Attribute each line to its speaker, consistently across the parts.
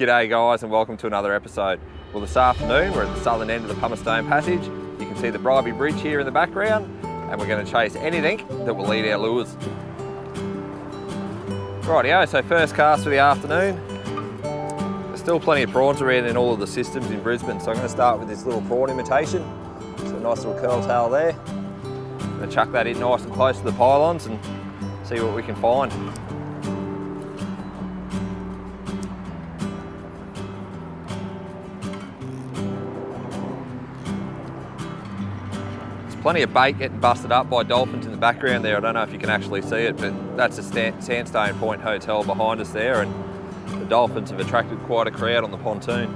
Speaker 1: G'day guys and welcome to another episode. Well, this afternoon we're at the southern end of the Pumicestone Passage. You can see the Bribie bridge here in the background and we're going to chase anything that will lead our lures. Rightio, so first cast for the afternoon. There's still plenty of prawns around in all of the systems in Brisbane, so I'm going to start with this little prawn imitation. So a nice little curl tail there. I'm going to chuck that in nice and close to the pylons and see what we can find. Plenty of bait getting busted up by dolphins in the background there. I don't know if you can actually see it, but that's a Sandstone Point Hotel behind us there, and the dolphins have attracted quite a crowd on the pontoon.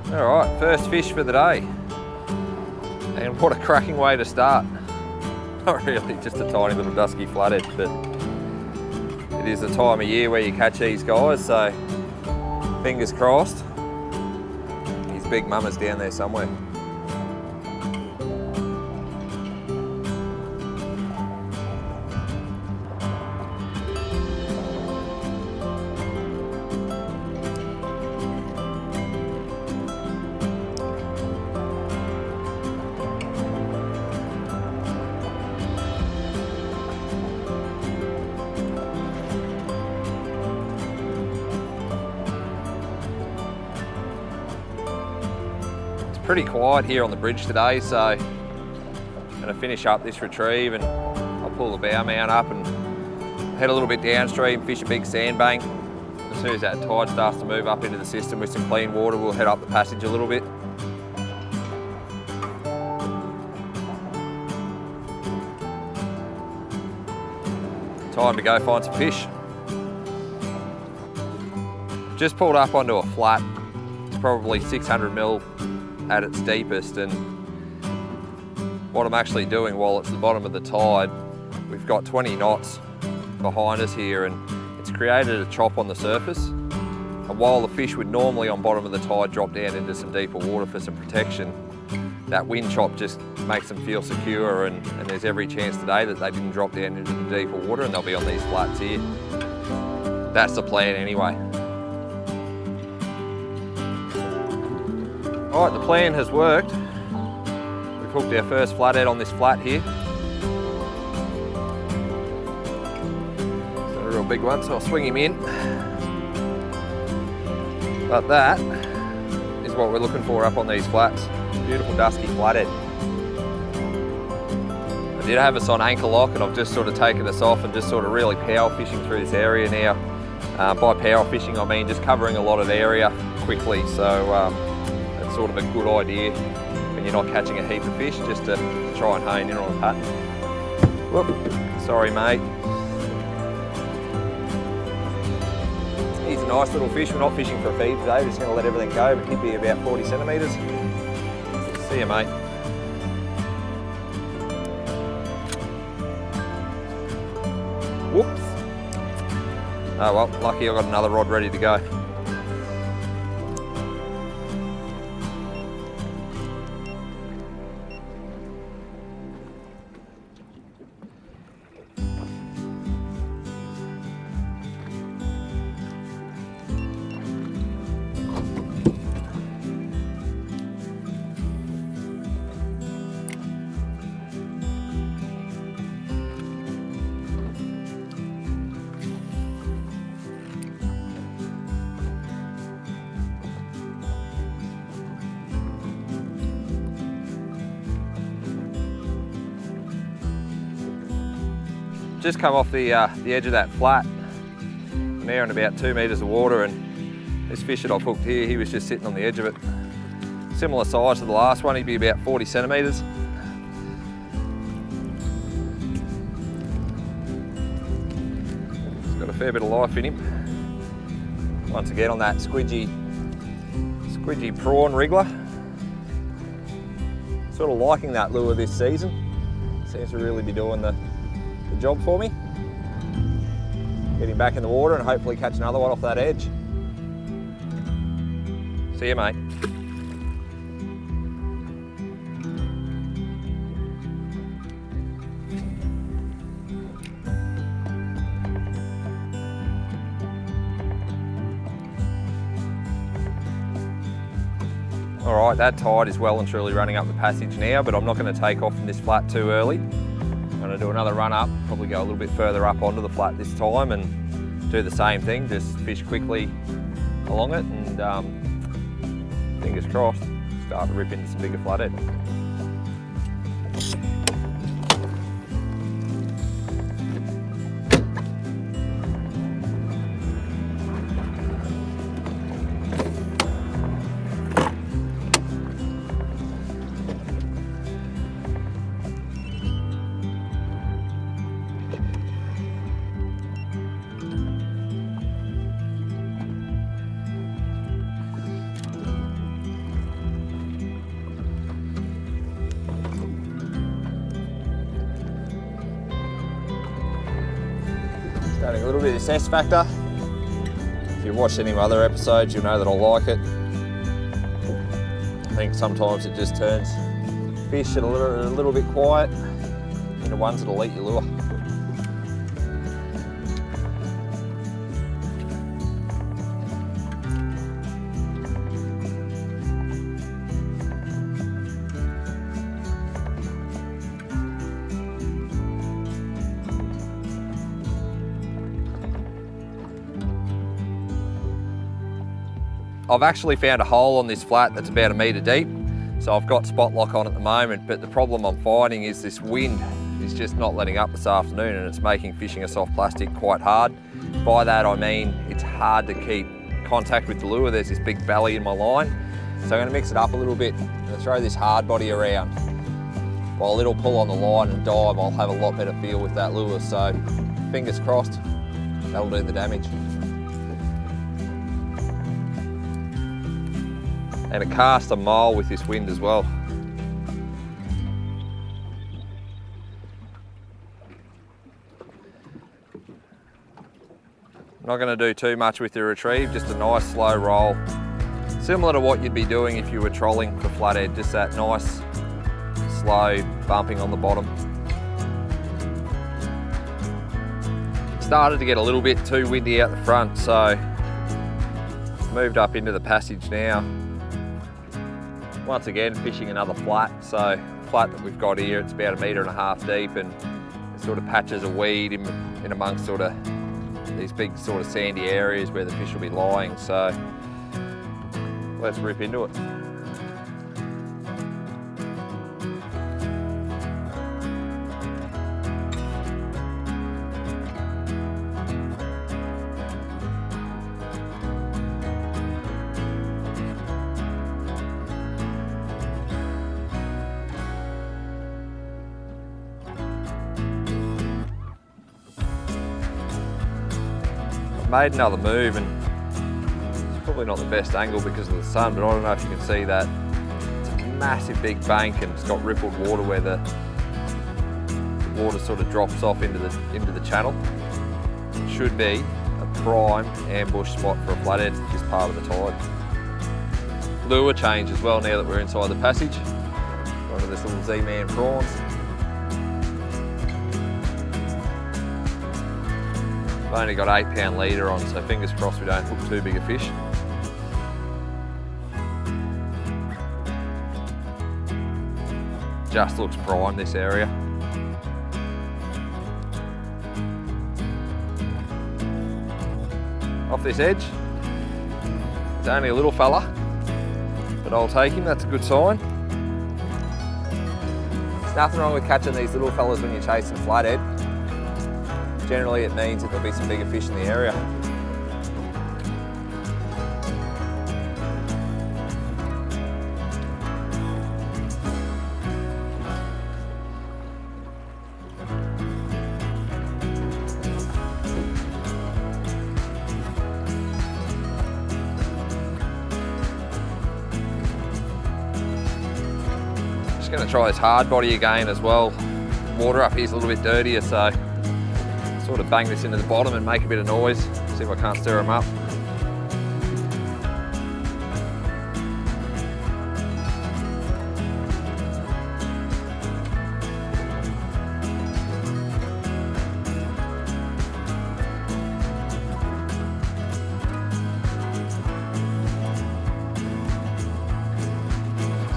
Speaker 1: All right, first fish for the day. And what a cracking way to start. Not really, just a tiny little Dusky Flathead, but it is the time of year where you catch these guys, so fingers crossed. Big mama's down there somewhere. Pretty quiet here on the bridge today, so I'm going to finish up this retrieve and I'll pull the bow mount up and head a little bit downstream, fish a big sandbank. As soon as that tide starts to move up into the system with some clean water, we'll head up the passage a little bit. Time to go find some fish. Just pulled up onto a flat. It's probably 600mm at its deepest, and what I'm actually doing while it's the bottom of the tide, we've got 20 knots behind us here and it's created a chop on the surface, and while the fish would normally on bottom of the tide drop down into some deeper water for some protection, that wind chop just makes them feel secure, and there's every chance today that they didn't drop down into the deeper water and they'll be on these flats here. That's the plan anyway. Alright, the plan has worked. We've hooked our first flathead on this flat here. It's not a real big one, so I'll swing him in. But that is what we're looking for up on these flats. Beautiful Dusky Flathead. I did have us on anchor lock and I've just sort of taken us off and just sort of really power fishing through this area now. By power fishing I mean just covering a lot of area quickly, so sort of a good idea when you're not catching a heap of fish, just to try and hone in on a pattern. Whoop, sorry mate. He's a nice little fish. We're not fishing for a feed today, we're just going to let everything go, but he'd be about 40 centimetres. See you mate. Whoops. Oh well, lucky I've got another rod ready to go. Just come off the edge of that flat. I'm now in about 2 metres of water, and this fish that I've hooked here, he was just sitting on the edge of it. Similar size to the last one, he'd be about 40 centimetres. He's got a fair bit of life in him. Once again on that squidgy prawn wriggler. Sort of liking that lure this season. Seems to really be doing the job for me. Get him back in the water and hopefully catch another one off that edge. See you mate. All right, that tide is well and truly running up the passage now, but I'm not going to take off from this flat too early. I'm going to do another run up, probably go a little bit further up onto the flat this time and do the same thing, just fish quickly along it and fingers crossed, start to rip into some bigger flathead. Starting a little bit of this S factor. If you've watched any of my other episodes, you'll know that I like it. I think sometimes it just turns fish that are a little bit quiet into ones that'll eat your lure. I've actually found a hole on this flat that's about 1 metre deep, so I've got spot lock on at the moment, but the problem I'm finding is this wind is just not letting up this afternoon and it's making fishing a soft plastic quite hard. By that I mean it's hard to keep contact with the lure. There's this big belly in my line, so I'm going to mix it up a little bit. I'm going to throw this hard body around. While it'll pull on the line and dive, I'll have a lot better feel with that lure, so fingers crossed, that'll do the damage. And it casts a mile with this wind as well. Not going to do too much with the retrieve, just a nice slow roll. Similar to what you'd be doing if you were trolling for flathead, just that nice, slow bumping on the bottom. Started to get a little bit too windy out the front, so moved up into the passage now. Once again, fishing another flat. So flat that we've got here, it's about 1.5 metres deep, and there's sort of patches of weed in amongst sort of these big sort of sandy areas where the fish will be lying. So let's rip into it. Made another move, and it's probably not the best angle because of the sun, but I don't know if you can see that. It's a massive big bank and it's got rippled water where the water sort of drops off into the channel. It should be a prime ambush spot for a flathead, this part of the tide. Lure change as well now that we're inside the passage. One of this little Z-Man prawns. I've only got 8-pound leader on, so fingers crossed we don't hook too big a fish. Just looks prime, this area. Off this edge. It's only a little fella, but I'll take him, that's a good sign. There's nothing wrong with catching these little fellas when you're chasing flathead. Generally it means that there'll be some bigger fish in the area. Just going to try this hard body again as well. Water up here's a little bit dirtier, so sort of bang this into the bottom and make a bit of noise, see if I can't stir them up.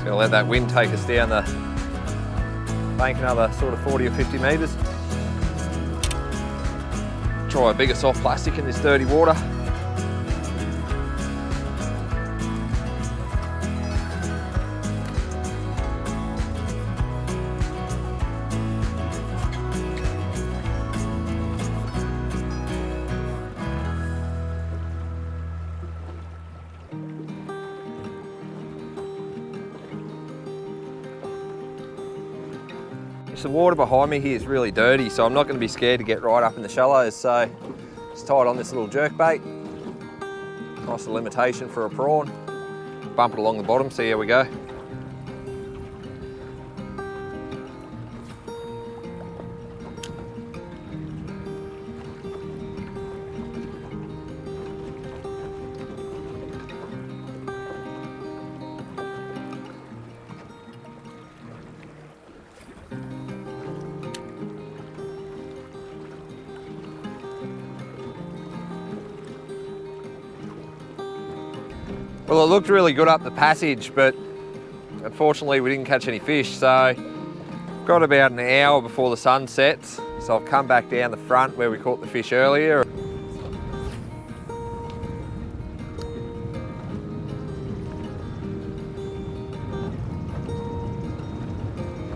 Speaker 1: Gonna let that wind take us down the bank another sort of 40 or 50 metres. Try a bigger soft plastic in this dirty water. The water behind me here is really dirty, so I'm not going to be scared to get right up in the shallows. So just tied on this little jerk bait. Nice little imitation for a prawn. Bump it along the bottom, see how we go. Well, it looked really good up the passage, but unfortunately we didn't catch any fish, so got about an hour before the sun sets, so I've come back down the front where we caught the fish earlier.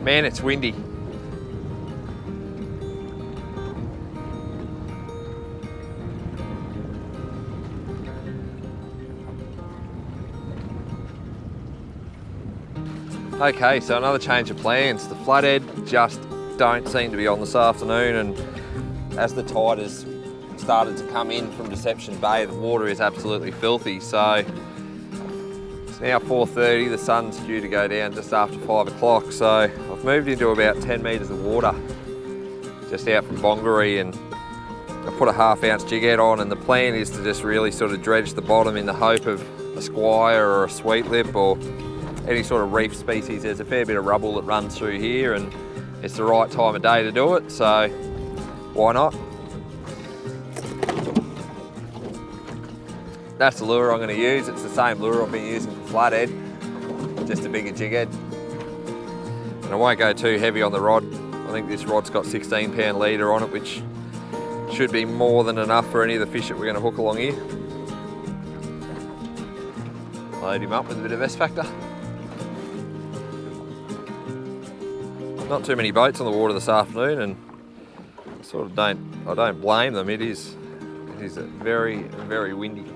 Speaker 1: Man, it's windy. Okay, so another change of plans. The flathead just don't seem to be on this afternoon, and as the tide has started to come in from Deception Bay, the water is absolutely filthy. So it's now 4:30, the sun's due to go down just after 5 o'clock. So I've moved into about 10 metres of water just out from Bongaree, and I put a 1/2 ounce jig head on, and the plan is to just really sort of dredge the bottom in the hope of a squire or a sweet lip or any sort of reef species. There's a fair bit of rubble that runs through here, and it's the right time of day to do it, so why not? That's the lure I'm going to use. It's the same lure I've been using for flathead, just a bigger jig head. And I won't go too heavy on the rod. I think this rod's got 16-pound leader on it, which should be more than enough for any of the fish that we're going to hook along here. Load him up with a bit of S factor. Not too many boats on the water this afternoon, and I don't blame them. It is very, very windy.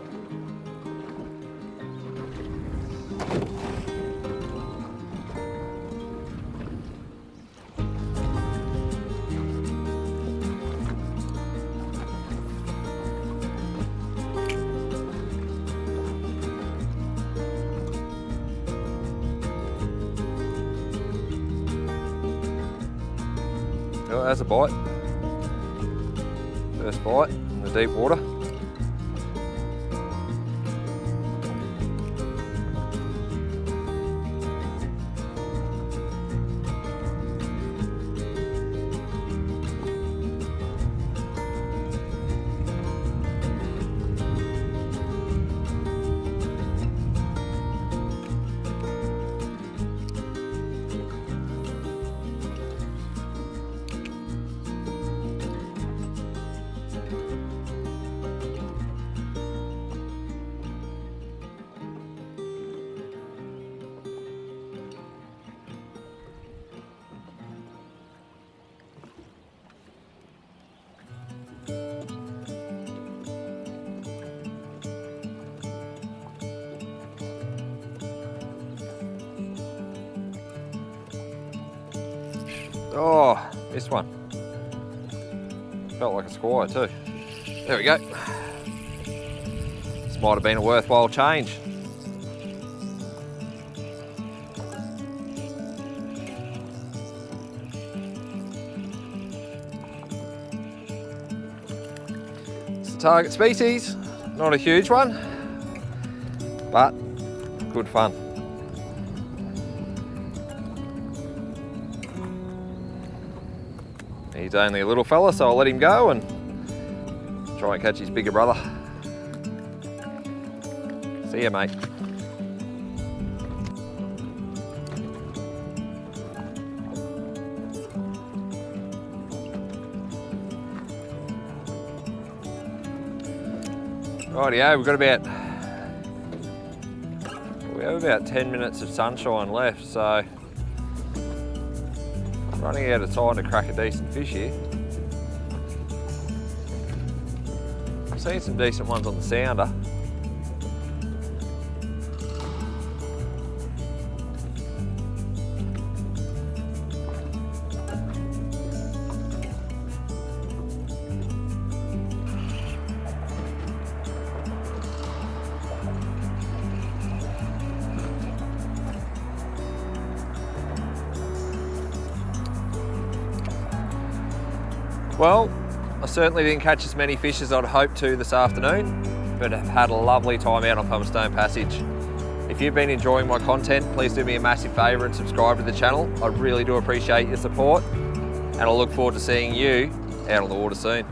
Speaker 1: Oh, there's a bite. First bite in the deep water. Oh, this one. Felt like a squire too. There we go. This might have been a worthwhile change. It's the target species, not a huge one, but good fun. He's only a little fella, so I'll let him go and try and catch his bigger brother. See ya, mate. Rightio, we have about 10 minutes of sunshine left, so running out of time to crack a decent fish here. I'm seeing some decent ones on the sounder. Well, I certainly didn't catch as many fish as I'd hoped to this afternoon, but I've had a lovely time out on Pumicestone Passage. If you've been enjoying my content, please do me a massive favour and subscribe to the channel. I really do appreciate your support, and I look forward to seeing you out on the water soon.